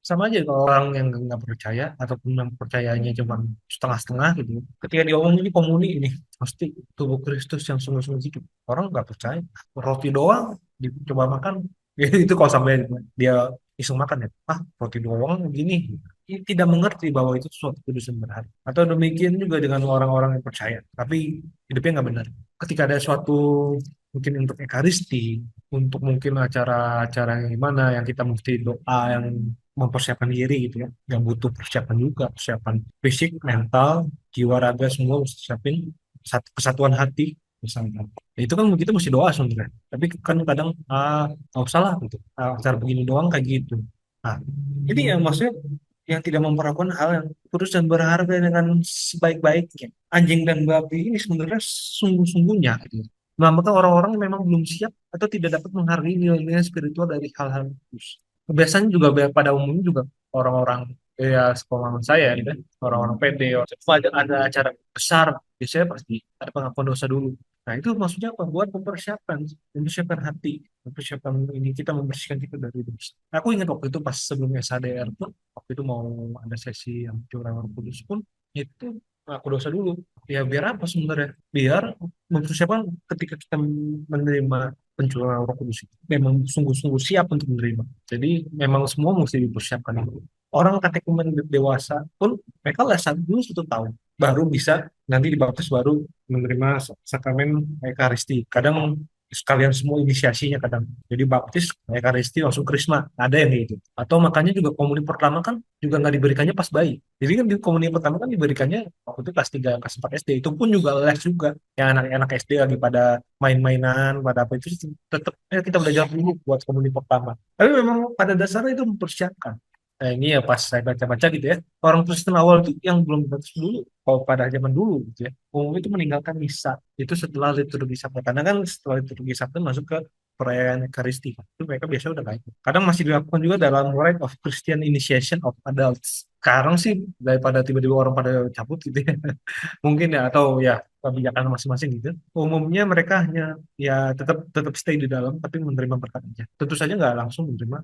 sama aja kalau orang yang nggak percaya ataupun yang percayanya cuma setengah-setengah gitu. Ketika diomongin ini komuni ini pasti tubuh Kristus yang sungguh-sungguh sedikit. Orang nggak percaya. Roti doang dicoba makan. Itu kalau sampai dia iseng makan ya, roti doang gini. Dia tidak mengerti bahwa itu suatu kudus yang berharga. Atau demikian juga dengan orang-orang yang percaya, tapi hidupnya nggak benar. Ketika ada suatu mungkin untuk ekaristi, untuk mungkin acara-acara yang gimana yang kita mesti doa yang mempersiapkan diri gitu ya, yang butuh persiapan juga, persiapan fisik, mental, jiwa raga semua mesti siapin kesatuan hati misalnya. Ya, itu kan kita mesti doa sebenarnya. Tapi kan kadang nggak usah lah gitu. Acara begini doang kayak gitu. Nah, ini yang maksudnya yang tidak memperlakukan hal yang kudus dan berharga dengan sebaik-baiknya. Anjing dan babi ini sebenarnya sungguh-sungguhnya gitu. Melambangkan orang-orang yang memang belum siap atau tidak dapat menghargai nilai-nilai spiritual dari hal-hal kudus. Biasanya juga pada umumnya juga orang-orang ya sepengalaman saya gitu, orang-orang PD, ada acara besar, biasanya pasti ada pengakuan dosa dulu. Nah itu maksudnya apa? Buat mempersiapkan hati, mempersiapkan ini kita membersihkan kita dari dosa. Aku ingat waktu itu pas sebelum SHDR pun, waktu itu mau ada sesi yang curang Roh Kudus pun, itu aku dosa dulu. Ya biar apa sebenarnya? Biar mempersiapkan ketika kita menerima pencurahan Roh Kudus itu memang sungguh-sungguh siap untuk menerima. Jadi memang semua mesti dipersiapkan itu. Orang katekumen dewasa pun mereka lah dulu 1 tahun baru bisa nanti dibaptis baru menerima sakramen Ekaristi. Kadang sekalian semua inisiasinya kadang. Jadi baptis, Ekaristi langsung krisma. Ada yang kayak gitu. Atau makanya juga komuni pertama kan juga nggak diberikannya pas bayi. Jadi kan di komuni pertama kan diberikannya waktu itu kelas 3 kelas 4 SD. Itu pun juga les juga. Yang anak-anak SD lagi pada main-mainan, pada apa itu tetap kita belajar dulu buat komuni pertama. Tapi memang pada dasarnya itu mempersiapkan. Nah, ini ya pas saya baca-baca gitu ya, orang Kristen awal itu yang belum dibaptis dulu, kalau pada zaman dulu gitu ya, umum itu meninggalkan misa. Itu setelah liturgi Sabtu. Karena kan setelah liturgi Sabtu masuk ke perayaan Ekaristi. Itu mereka biasanya udah nggak ikut. Kadang masih dilakukan juga dalam Rite of Christian Initiation of Adults. Sekarang sih daripada tiba-tiba orang pada cabut gitu ya. Mungkin ya atau ya kebijakan masing-masing gitu. Umumnya mereka hanya ya tetap tetap stay di dalam tapi menerima berkat aja. Tentu saja nggak langsung menerima